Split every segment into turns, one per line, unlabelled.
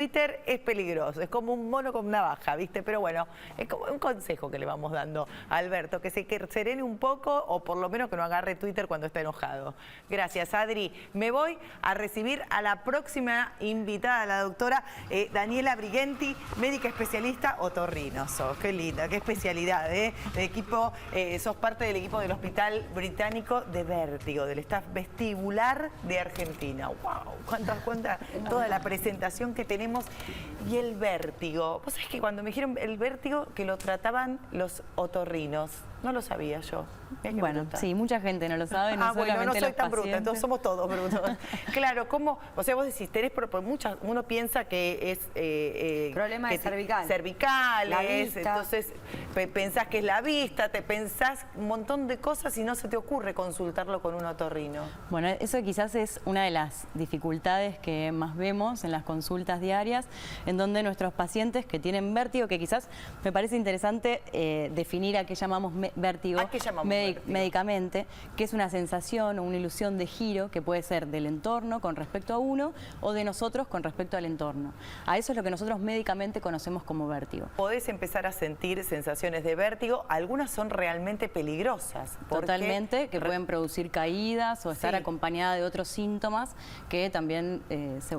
Twitter es peligroso, es como un mono con navaja, ¿viste? Pero bueno, es como un consejo que le vamos dando a Alberto, que se serene un poco o por lo menos que no agarre Twitter cuando está enojado. Gracias, Adri. Me voy a recibir a la próxima invitada, la doctora Daniela Brighenti, médica especialista otorrino. Qué linda, qué especialidad, ¿eh? El equipo, sos parte del equipo del Hospital Británico de Vértigo, del staff vestibular de Argentina. ¡Wow! ¿Cuánta toda la presentación que tenemos? Y el vértigo. Vos sabés que cuando me dijeron el vértigo, que lo trataban los otorrinos. No lo sabía yo.
Bueno, sí, mucha gente no lo sabe. No
bueno, no soy tan bruta, entonces somos todos brutos. Claro, ¿cómo? O sea, vos decís, tenés uno piensa que es...
problema de cervical.
Cervicales, entonces pensás que es la vista, te pensás un montón de cosas y no se te ocurre consultarlo con un otorrino.
Bueno, eso quizás es una de las dificultades que más vemos en las consultas diarias, en donde nuestros pacientes que tienen vértigo, que quizás me parece interesante definir a qué llamamos vértigo.
¿A qué llamamos vértigo?
Médicamente, que es una sensación o una ilusión de giro que puede ser del entorno con respecto a uno o de nosotros con respecto al entorno. A eso es lo que nosotros médicamente conocemos como vértigo.
Podés empezar a sentir sensaciones de vértigo, algunas son realmente peligrosas.
Totalmente, que pueden producir caídas o estar acompañadas de otros síntomas que también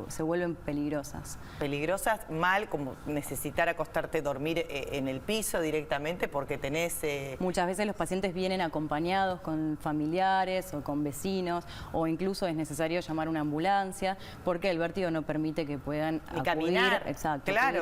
se vuelven peligrosas.
Peligrosas, mal, como necesitar acostarte, dormir en el piso directamente porque tenés...
Muchas veces los pacientes vienen acompañados con familiares o con vecinos o incluso es necesario llamar una ambulancia porque el vértigo no permite que puedan acudir,
caminar.
Exacto.
Claro,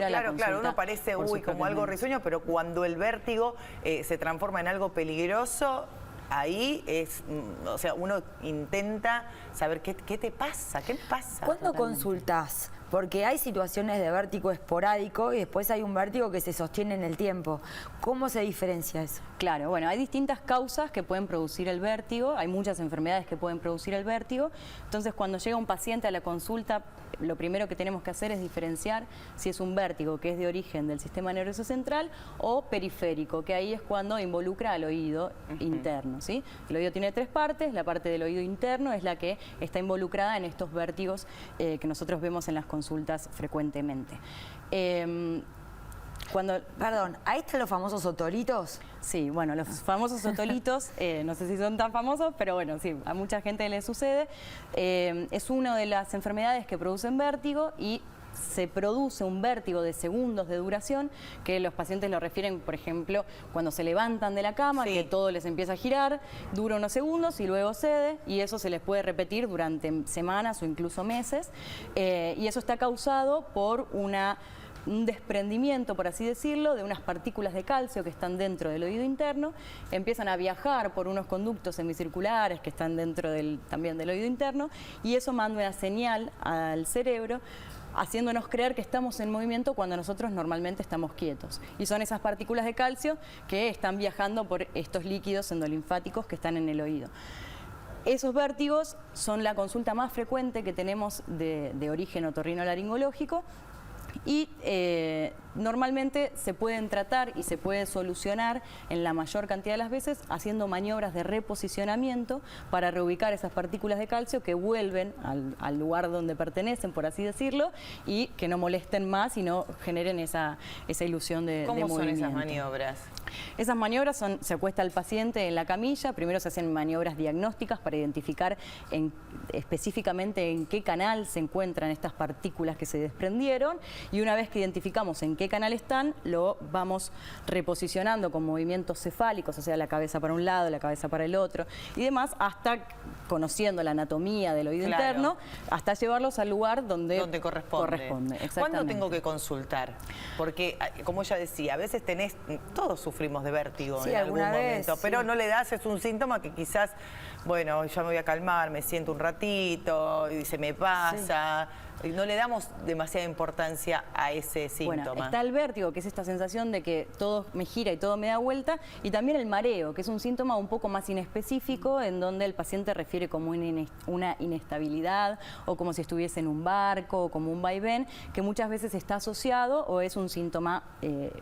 uno parece como algo risueño, pero cuando el vértigo se transforma en algo peligroso, ahí es, o sea, uno intenta saber qué te pasa, qué pasa.
¿Cuándo consultás? Porque hay situaciones de vértigo esporádico y después hay un vértigo que se sostiene en el tiempo. ¿Cómo se diferencia eso?
Claro, bueno, hay distintas causas que pueden producir el vértigo, hay muchas enfermedades que pueden producir el vértigo. Entonces, cuando llega un paciente a la consulta, lo primero que tenemos que hacer es diferenciar si es un vértigo que es de origen del sistema nervioso central o periférico, que ahí es cuando involucra al oído interno, ¿sí? El oído tiene tres partes, la parte del oído interno es la que está involucrada en estos vértigos que nosotros vemos en las consultas frecuentemente.
Perdón, ¿ahí están los famosos otolitos?
Sí, bueno, los famosos otolitos, no sé si son tan famosos, pero bueno, sí, a mucha gente le sucede. Es una de las enfermedades que producen vértigo y se produce un vértigo de segundos de duración, que los pacientes lo refieren, por ejemplo, cuando se levantan de la cama, que todo les empieza a girar, dura unos segundos y luego cede, y eso se les puede repetir durante semanas o incluso meses, y eso está causado por un desprendimiento, por así decirlo, de unas partículas de calcio que están dentro del oído interno, empiezan a viajar por unos conductos semicirculares que están dentro también del oído interno, y eso manda una señal al cerebro haciéndonos creer que estamos en movimiento cuando nosotros normalmente estamos quietos. Y son esas partículas de calcio que están viajando por estos líquidos endolinfáticos que están en el oído. Esos vértigos son la consulta más frecuente que tenemos de origen otorrinolaringológico y normalmente se pueden tratar y se puede solucionar en la mayor cantidad de las veces haciendo maniobras de reposicionamiento para reubicar esas partículas de calcio que vuelven al lugar donde pertenecen, por así decirlo, y que no molesten más y no generen esa ilusión de movimiento.
¿Cómo son esas maniobras?
Esas maniobras se acuesta al paciente en la camilla, primero se hacen maniobras diagnósticas para identificar específicamente en qué canal se encuentran estas partículas que se desprendieron, y una vez que identificamos en qué canal están, lo vamos reposicionando con movimientos cefálicos, o sea, la cabeza para un lado, la cabeza para el otro y demás, hasta conociendo la anatomía del oído interno, hasta llevarlos al lugar donde corresponde.
¿Cuándo tengo que consultar? Porque, como ella decía, a veces todos sufrimos de vértigo en algún momento, pero no le das, es un síntoma que quizás, bueno, ya me voy a calmar, me siento un ratito y se me pasa. No le damos demasiada importancia a ese síntoma.
Bueno, está el vértigo, que es esta sensación de que todo me gira y todo me da vuelta, y también el mareo, que es un síntoma un poco más inespecífico, en donde el paciente refiere como una inestabilidad o como si estuviese en un barco o como un vaivén, que muchas veces está asociado o es un síntoma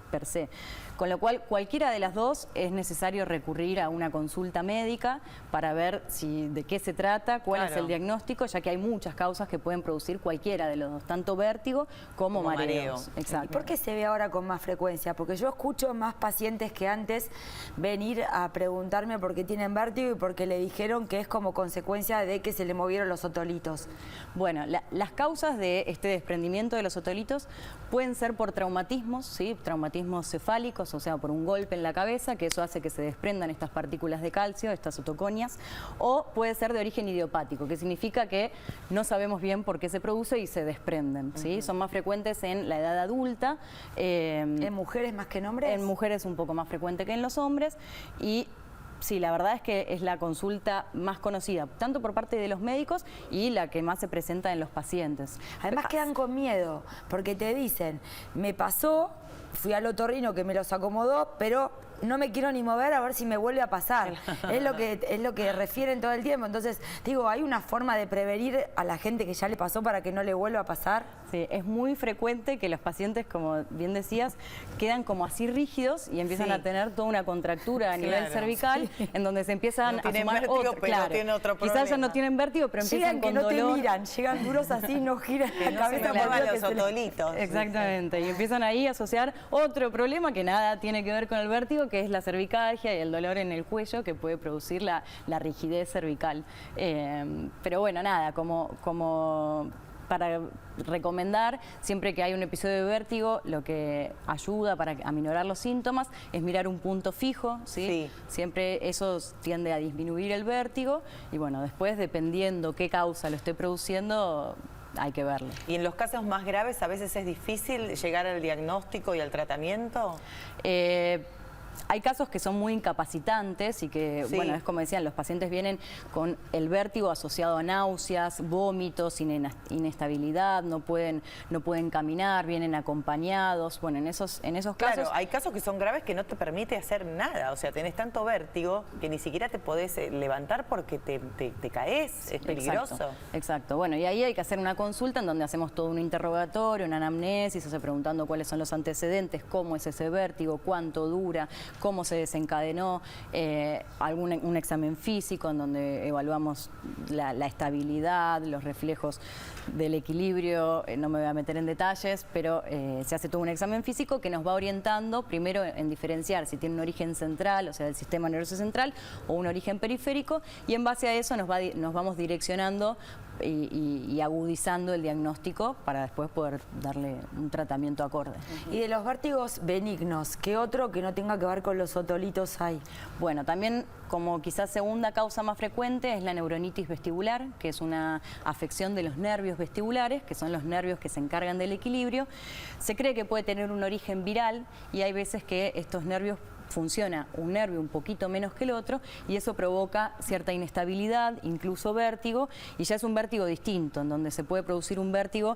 per se. Con lo cual, cualquiera de las dos es necesario recurrir a una consulta médica para ver de qué se trata, cuál es el diagnóstico, ya que hay muchas causas que pueden producir cualquier cualquiera de los dos, tanto vértigo como mareos. Exacto.
¿Por qué se ve ahora con más frecuencia? Porque yo escucho más pacientes que antes venir a preguntarme por qué tienen vértigo y porque le dijeron que es como consecuencia de que se le movieron los otolitos.
Bueno, las causas de este desprendimiento de los otolitos pueden ser por traumatismos, ¿sí? Traumatismos cefálicos, o sea, por un golpe en la cabeza, que eso hace que se desprendan estas partículas de calcio, estas otoconias, o puede ser de origen idiopático, que significa que no sabemos bien por qué se produce y se desprenden, ¿sí? Son más frecuentes en la edad adulta.
¿En mujeres más que en hombres?
En mujeres un poco más frecuente que en los hombres y sí, la verdad es que es la consulta más conocida, tanto por parte de los médicos y la que más se presenta en los pacientes.
Además quedan con miedo, porque te dicen, me pasó, fui al otorrino que me los acomodó, pero no me quiero ni mover a ver si me vuelve a pasar. Es lo que refieren todo el tiempo. Entonces, digo, ¿hay una forma de prevenir a la gente que ya le pasó para que no le vuelva a pasar?
Sí, es muy frecuente que los pacientes, como bien decías, quedan como así rígidos y empiezan a tener toda una contractura a nivel cervical, en donde se empiezan a sumar
vértigo, pero tienen otro problema.
Quizás ya no tienen vértigo, pero empiezan con dolor.
Llegan que no te miran, llegan duros así, no giran
que
la cabeza.
No se muevan los otolitos.
Exactamente, y empiezan ahí a asociar otro problema que nada tiene que ver con el vértigo, que es la cervicalgia y el dolor en el cuello que puede producir la rigidez cervical. Pero bueno, nada, como para recomendar, siempre que hay un episodio de vértigo, lo que ayuda para aminorar los síntomas es mirar un punto fijo, ¿sí? Siempre eso tiende a disminuir el vértigo y bueno, después dependiendo qué causa lo esté produciendo, hay que verlo.
¿Y en los casos más graves a veces es difícil llegar al diagnóstico y al tratamiento?
Hay casos que son muy incapacitantes y que, bueno, es como decían, los pacientes vienen con el vértigo asociado a náuseas, vómitos, inestabilidad, no pueden caminar, vienen acompañados. Bueno, en esos casos...
Claro, hay casos que son graves que no te permite hacer nada. O sea, tenés tanto vértigo que ni siquiera te podés levantar porque te caes, es peligroso.
Exacto. Bueno, y ahí hay que hacer una consulta en donde hacemos todo un interrogatorio, una anamnesis, o sea, preguntando cuáles son los antecedentes, cómo es ese vértigo, cuánto dura, cómo se desencadenó, un examen físico en donde evaluamos la estabilidad, los reflejos del equilibrio, no me voy a meter en detalles, pero se hace todo un examen físico que nos va orientando primero en diferenciar si tiene un origen central, o sea, del sistema nervioso central, o un origen periférico, y en base a eso nos vamos direccionando y agudizando el diagnóstico para después poder darle un tratamiento acorde.
Y de los vértigos benignos, ¿qué otro que no tenga que ver con los otolitos hay?
Bueno, también como quizás segunda causa más frecuente es la neuronitis vestibular, que es una afección de los nervios vestibulares, que son los nervios que se encargan del equilibrio. Se cree que puede tener un origen viral y hay veces que estos nervios funciona un nervio un poquito menos que el otro y eso provoca cierta inestabilidad, incluso vértigo, y ya es un vértigo distinto, en donde se puede producir un vértigo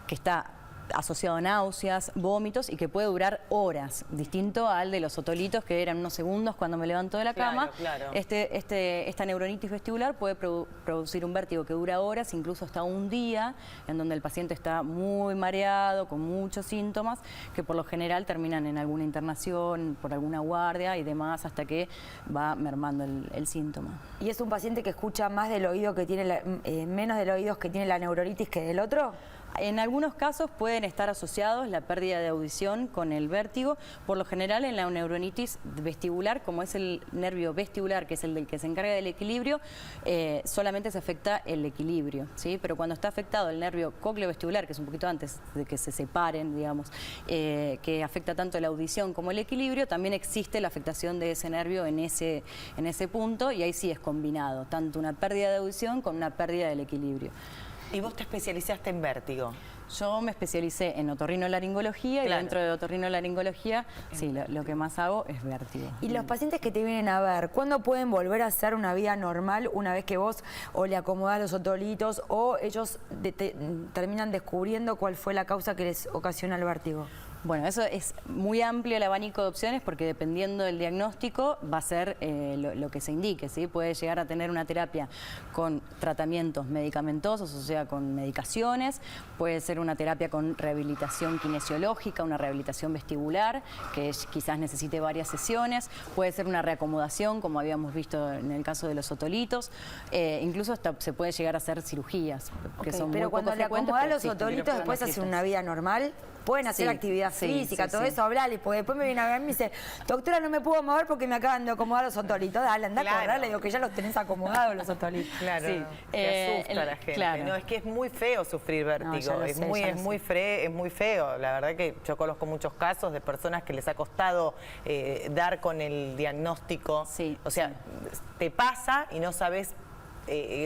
que está asociado a náuseas, vómitos y que puede durar horas, distinto al de los otolitos que eran unos segundos cuando me levanto de la cama.
Claro.
Esta neuronitis vestibular puede producir un vértigo que dura horas, incluso hasta un día, en donde el paciente está muy mareado, con muchos síntomas, que por lo general terminan en alguna internación, por alguna guardia y demás, hasta que va mermando el síntoma.
¿Y es un paciente que escucha más del oído que tiene menos del oído que tiene la neuronitis que del otro?
En algunos casos pueden estar asociados la pérdida de audición con el vértigo. Por lo general en la neuronitis vestibular, como es el nervio vestibular, que es el del que se encarga del equilibrio, solamente se afecta el equilibrio, ¿sí? Pero cuando está afectado el nervio cócleo-vestibular, que es un poquito antes de que se separen, digamos, que afecta tanto la audición como el equilibrio, también existe la afectación de ese nervio en ese punto y ahí sí es combinado, tanto una pérdida de audición con una pérdida del equilibrio.
¿Y vos te especializaste en vértigo?
Yo me especialicé en otorrinolaringología y dentro de otorrinolaringología, sí, lo que más hago es vértigo.
¿Y los pacientes que te vienen a ver, cuándo pueden volver a hacer una vida normal una vez que vos o le acomodás los otolitos o ellos terminan descubriendo cuál fue la causa que les ocasiona el vértigo?
Bueno, eso es muy amplio el abanico de opciones porque dependiendo del diagnóstico va a ser lo que se indique, ¿sí? Puede llegar a tener una terapia con tratamientos medicamentosos, o sea, con medicaciones, puede ser una terapia con rehabilitación kinesiológica, una rehabilitación vestibular, que quizás necesite varias sesiones, puede ser una reacomodación, como habíamos visto en el caso de los otolitos, incluso hasta se puede llegar a hacer cirugías, que son
pero
muy
cuando
poco
le
frecuentes,
acomodan
pero
los
existen.
otolitos, después hacen una vida normal. Pueden hacer actividad física, todo eso, hablarle, porque después me viene a ver y me dice, doctora, no me puedo mover porque me acaban de acomodar los otolitos. Dale, anda a correr, le digo que ya los tenés acomodados los otolitos.
Claro,
Sí.
se asusta a la gente.
Claro.
No, es que es muy feo sufrir vértigo,
ya lo
es
sé,
muy feo. La verdad que yo conozco muchos casos de personas que les ha costado dar con el diagnóstico.
Sí,
o sea, te pasa y no sabes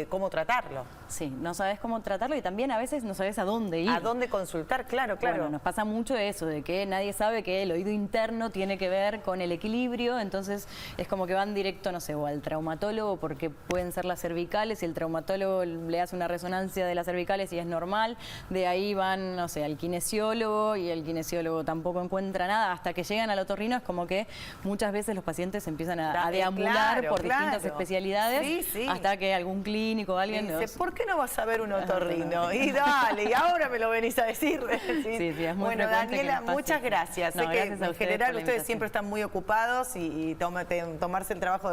cómo tratarlo.
Sí, no sabes cómo tratarlo y también a veces no sabes a dónde ir.
¿A dónde consultar? Claro.
Bueno, nos pasa mucho eso, de que nadie sabe que el oído interno tiene que ver con el equilibrio, entonces es como que van directo, no sé, o al traumatólogo porque pueden ser las cervicales y el traumatólogo le hace una resonancia de las cervicales y es normal, de ahí van, no sé, al kinesiólogo y el kinesiólogo tampoco encuentra nada, hasta que llegan al otorrino es como que muchas veces los pacientes empiezan a deambular por distintas especialidades hasta que algún clínico o alguien...
Dice, ¿por qué no vas a ver un otorrino? Y dale, y ahora me lo venís a decir.
Sí, es muy
bueno, Daniela, muchas gracias.
No,
sé que
gracias a
en general
por la
ustedes siempre están muy ocupados y tomarse el trabajo de